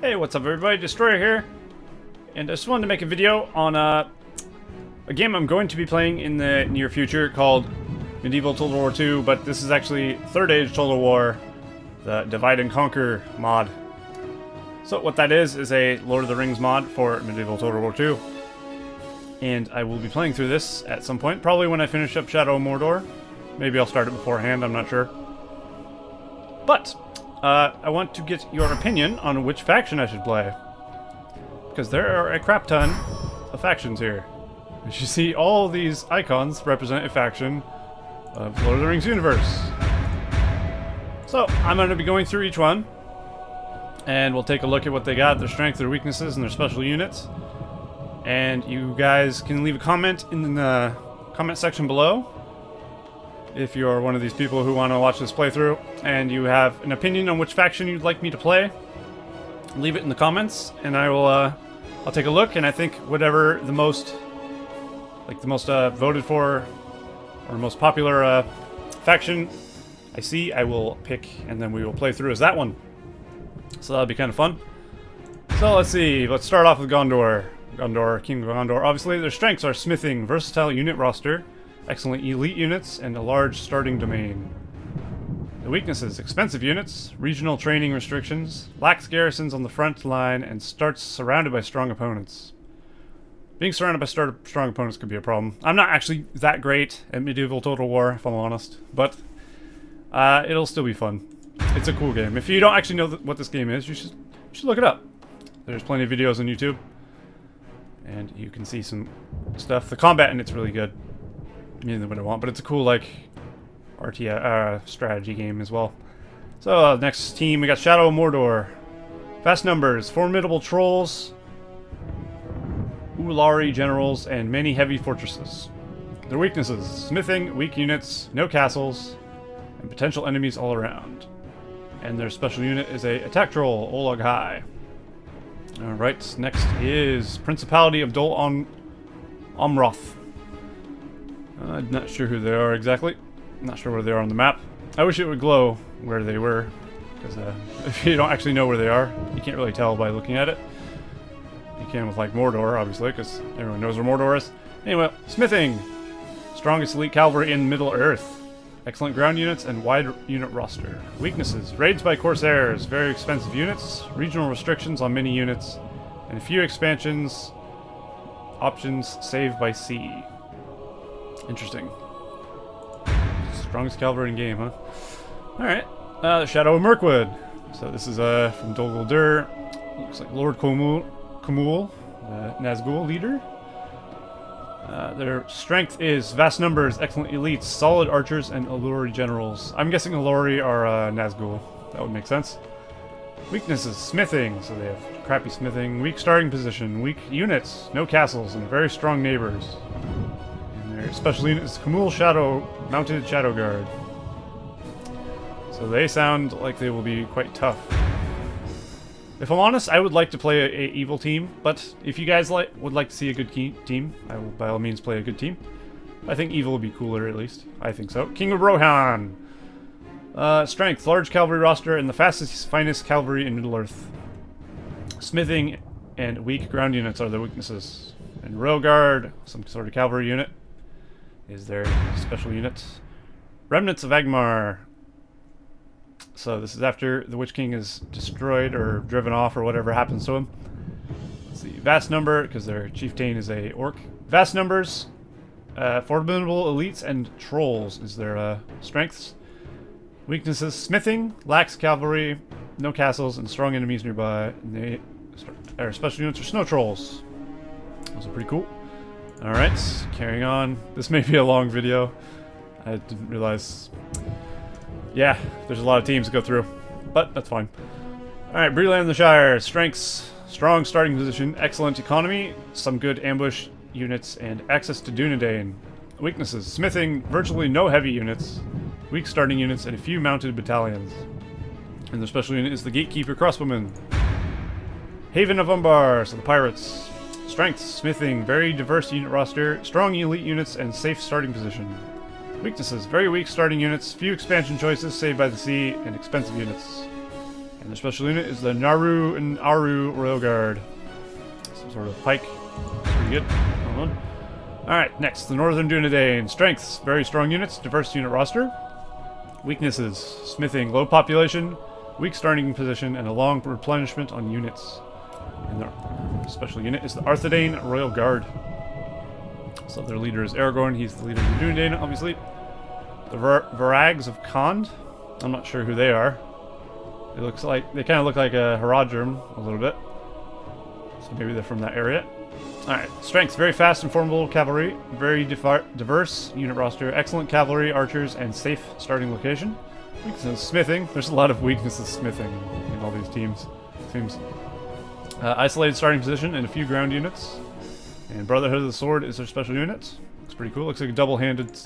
Hey, what's up everybody, Destroyer here, and I just wanted to make a video on a game I'm going to be playing in the near future called Medieval Total War 2, but this is actually Third Age Total War, the Divide and Conquer mod. So what that is a Lord of the Rings mod for Medieval Total War 2, and I will be playing through this at some point, probably when I finish up Shadow of Mordor. Maybe I'll start it beforehand, I'm not sure. But I want to get your opinion on which faction I should play, because there are a crap ton of factions here. As you see, all these icons represent a faction of Lord of the Rings universe. So I'm going to be going through each one, and we'll take a look at what they got, their strengths, their weaknesses, and their special units. And you guys can leave a comment in the comment section below if you're one of these people who want to watch this playthrough and you have an opinion on which faction you'd like me to play. Leave it in the comments and I will I'll take a look, and I think whatever the most voted for or most popular faction I see, I will pick, and then we will play through as that one. So that'll be kind of fun. So let's see, let's start off with Gondor. King of Gondor. Obviously their strengths are smithing, versatile unit roster, excellent elite units, and a large starting domain. The weaknesses: expensive units, regional training restrictions, lacks garrisons on the front line, and starts surrounded by strong opponents. Being surrounded by strong opponents could be a problem. I'm not actually that great at Medieval Total War, if I'm honest, but it'll still be fun. It's a cool game. If you don't actually know what this game is, you should look it up. There's plenty of videos on YouTube, and you can see some stuff. The combat in it's really good. Meaning what I want, but it's a cool, like, strategy game as well. So, next team, we got Shadow of Mordor. Vast numbers, formidable trolls, Ulari generals, and many heavy fortresses. Their weaknesses: smithing, weak units, no castles, and potential enemies all around. And their special unit is a attack troll, Olag High. Alright, next is Principality of Dol Amroth. I'm not sure who they are exactly. I'm not sure where they are on the map. I wish it would glow where they were, because if you don't actually know where they are, you can't really tell by looking at it. You can with, like, Mordor, obviously, because everyone knows where Mordor is. Anyway, smithing. Strongest elite cavalry in Middle-earth. Excellent ground units and wide unit roster. Weaknesses: raids by corsairs, very expensive units, regional restrictions on many units, and a few expansions options saved by sea. Interesting. Strongest cavalry in game, huh? Alright. The Shadow of Mirkwood. So this is from Dol Guldur. Looks like Lord Khumul, Nazgul leader. Their strength is vast numbers, excellent elites, solid archers, and Ulari generals. I'm guessing Ulari are Nazgul. That would make sense. Weaknesses: smithing, so they have crappy smithing, weak starting position, weak units, no castles, and very strong neighbors. Their special unit is Khumul Mounted Shadow Guard. So they sound like they will be quite tough. If I'm honest, I would like to play a evil team, but if you guys would like to see a good team, I will by all means play a good team. I think evil would be cooler, at least. I think so. King of Rohan. Strength: large cavalry roster and the finest cavalry in Middle-earth. Smithing and weak ground units are their weaknesses. And Royal Guard, some sort of cavalry unit, is their special unit. Remnants of Agmar. So this is after the Witch King is destroyed or driven off or whatever happens to him. Let's see. Vast number, because their chieftain is a orc. Vast numbers, formidable elites, and trolls is their strengths. Weaknesses: smithing, lacks cavalry, no castles, and strong enemies nearby. And their special units are snow trolls. Those are pretty cool. Alright, carrying on. This may be a long video. I didn't realize. Yeah, there's a lot of teams to go through, but that's fine. Alright, Bri Land the Shire. Strengths: strong starting position, excellent economy, some good ambush units, and access to Dunedain. Weaknesses: smithing, virtually no heavy units, weak starting units, and a few mounted battalions. And the special unit is the Gatekeeper Crossbowmen. Haven of Umbar, so the pirates. Strength: smithing, very diverse unit roster, strong elite units, and safe starting position. Weaknesses: very weak starting units, few expansion choices saved by the sea, and expensive units. And their special unit is the Naru and Aru Royal Guard. Some sort of pike. Pretty good. Hold on. Alright, next, the Northern Dunedain. Strengths, very strong units, diverse unit roster. Weaknesses, smithing, low population, weak starting position, and a long replenishment on units. And their special unit is the Arthedain Royal Guard. So their leader is Aragorn, he's the leader of the Dunedain, obviously. The Varags of Khand, I'm not sure who they are. It looks like, they kind of look like a Haradrim a little bit. So maybe they're from that area. Alright, strengths, very fast and formidable cavalry, very diverse unit roster, excellent cavalry, archers, and safe starting location. Weaknesses, smithing, there's a lot of weaknesses smithing in all these teams, it seems. Isolated starting position and a few ground units. And Brotherhood of the Sword is their special unit. Looks pretty cool, looks like a double-handed,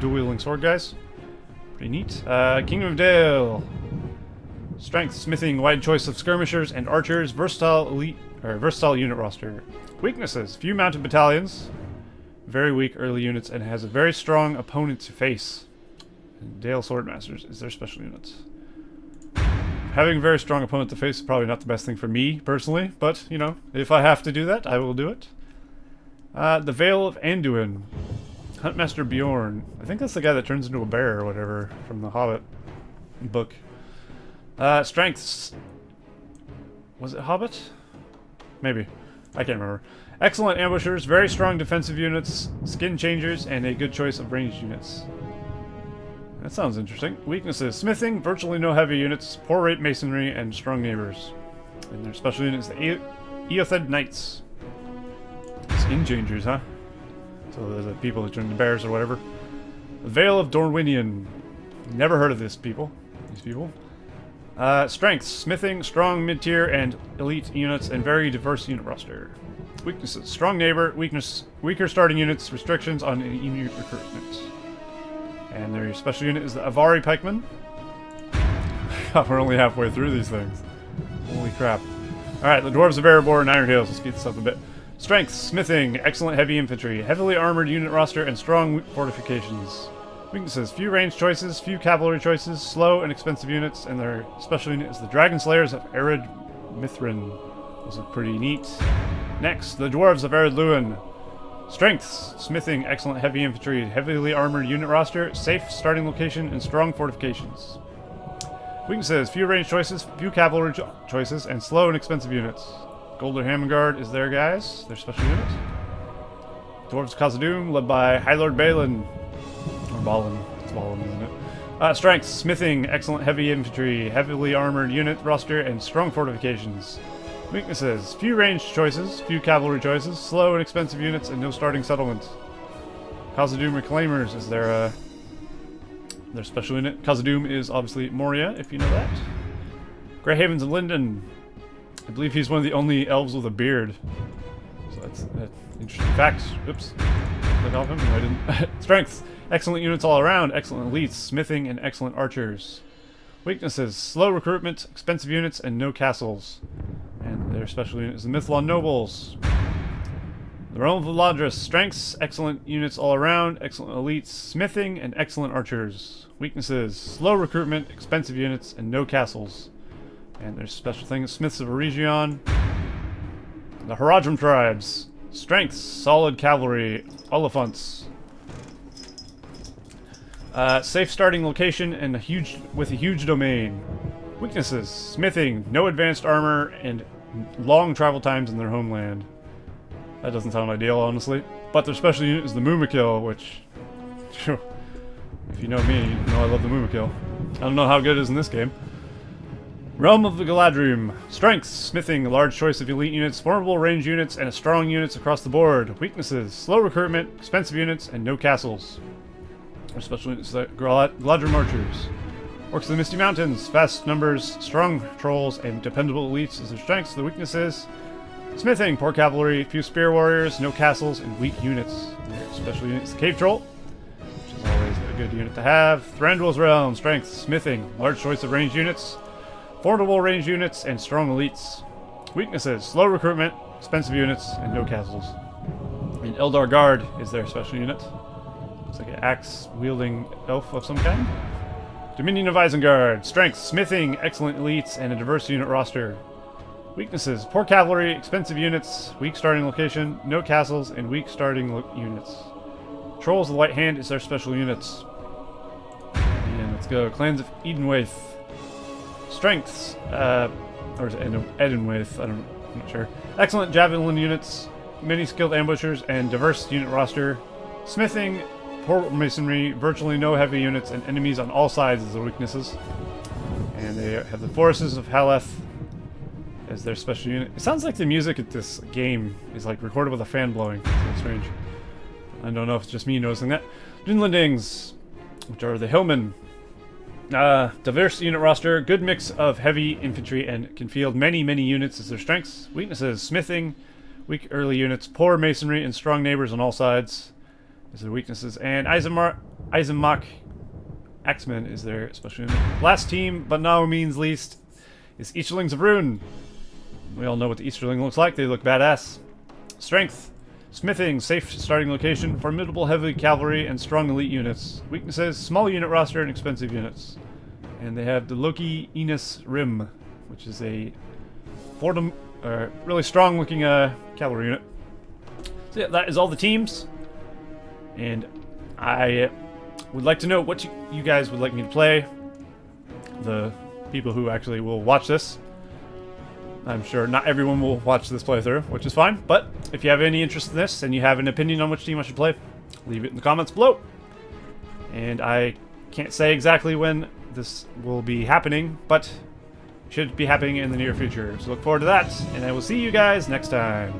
dual-wielding sword guys. Pretty neat. Kingdom of Dale. Strength, smithing, wide choice of skirmishers and archers, versatile unit roster. Weaknesses, few mounted battalions, very weak early units, and has a very strong opponent to face. And Dale Swordmasters is their special unit. Having a very strong opponent to face is probably not the best thing for me, personally, but, you know, if I have to do that, I will do it. The Vale of Anduin. Huntmaster Bjorn. I think that's the guy that turns into a bear or whatever from the Hobbit book. Strengths. Was it Hobbit? Maybe. I can't remember. Excellent ambushers, very strong defensive units, skin changers, and a good choice of ranged units. That sounds interesting. Weaknesses. Smithing, virtually no heavy units, poor rate masonry, and strong neighbors. And their special unit is the Eothed Knights. Skin changers, huh? So they're the people that turn into bears or whatever. The Vale of Dorwinion. Never heard of these people. Strengths, smithing, strong mid-tier and elite units, and very diverse unit roster. Weaknesses, strong neighbor, weaker starting units, restrictions on unit recruitment. And their special unit is the Avari Pikemen. God, we're only halfway through these things. Holy crap. Alright, the Dwarves of Erebor and Iron Hills. Let's speed this up a bit. Strengths, smithing, excellent heavy infantry, heavily armored unit roster, and strong fortifications. Weaknesses, few range choices, few cavalry choices, slow and expensive units, and their special unit is the Dragon Slayers of Ered Mithrin. Those look pretty neat. Next, the Dwarves of Eredluin. Strengths, smithing, excellent heavy infantry, heavily armored unit roster, safe starting location, and strong fortifications. Weaknesses, few range choices, few cavalry choices, and slow and expensive units. Golder Hamengard is their guys, their special unit. Dwarves of Khazad-dûm, led by High Lord Balin. Or Balin. It's Balin, isn't it? Strengths, smithing, excellent heavy infantry, heavily armored unit roster, and strong fortifications. Weaknesses, few ranged choices, few cavalry choices, slow and expensive units, and no starting settlement. Khazad-dûm Reclaimers is their special unit. Khazad-dûm is obviously Moria, if you know that. Grey Havens and Linden. I believe he's one of the only elves with a beard. So that's an interesting fact. Oops. Click off him. No, I didn't. Strengths. Excellent units all around. Excellent elites. Smithing and excellent archers. Weaknesses. Slow recruitment. Expensive units. And no castles. And their special unit is the Mithlon Nobles. The Realm of Eladris. Strengths. Excellent units all around. Excellent elites. Smithing and excellent archers. Weaknesses. Slow recruitment. Expensive units. And no castles. And their special thing is Smiths of Eregion. The Harem Tribes. Strengths, solid cavalry, Oliphants. Safe starting location and with a huge domain. Weaknesses, smithing, no advanced armor, and long travel times in their homeland. That doesn't sound ideal, honestly. But their special unit is the Mumakil, which, if you know me, you know I love the Mumakil. I don't know how good it is in this game. Realm of the Galadrim. Strengths, smithing, large choice of elite units, formidable range units, and strong units across the board. Weaknesses, slow recruitment, expensive units, and no castles. Our special units are Galadrim Archers. Orcs of the Misty Mountains. Fast numbers, strong trolls, and dependable elites is their strengths. The weaknesses, smithing, poor cavalry, few spear warriors, no castles, and weak units. Their special units, the Cave Troll, which is always a good unit to have. Thranduil's Realm. Strengths, smithing, large choice of ranged units, formidable range units, and strong elites. Weaknesses, slow recruitment, expensive units, and no castles. And Eldar Guard is their special unit. Looks like an axe-wielding elf of some kind. Dominion of Isengard. Strength, smithing, excellent elites, and a diverse unit roster. Weaknesses, poor cavalry, expensive units, weak starting location, no castles, and weak starting units. Trolls of the White Hand is their special units. And let's go. Clans of Edenwaith. Strengths, or is it Edenwaith? I'm not sure. Excellent javelin units, many skilled ambushers, and diverse unit roster. Smithing, poor masonry, virtually no heavy units, and enemies on all sides as their weaknesses. And they have the Forces of Haleth as their special unit. It sounds like the music at this game is like recorded with a fan blowing. It's so strange. I don't know if it's just me noticing that. Dunlendings, which are the Hillmen. Diverse unit roster, good mix of heavy infantry, and can field many units as their strengths. Weaknesses, smithing, weak early units, poor masonry, and strong neighbors on all sides as their weaknesses. And Eisenmach Axemen is their special unit. Last team, but no means least, is Easterlings of Rune. We all know what the Easterling looks like. They look badass. Strength, smithing, safe starting location, formidable heavy cavalry, and strong elite units. Weaknesses, small unit roster, and expensive units. And they have the Loki Enos Rim, which is a really strong looking cavalry unit. So yeah, that is all the teams. And I would like to know what you guys would like me to play. The people who actually will watch this. I'm sure not everyone will watch this playthrough, which is fine. But if you have any interest in this and you have an opinion on which team I should play, leave it in the comments below. And I can't say exactly when this will be happening, but it should be happening in the near future. So look forward to that, and I will see you guys next time.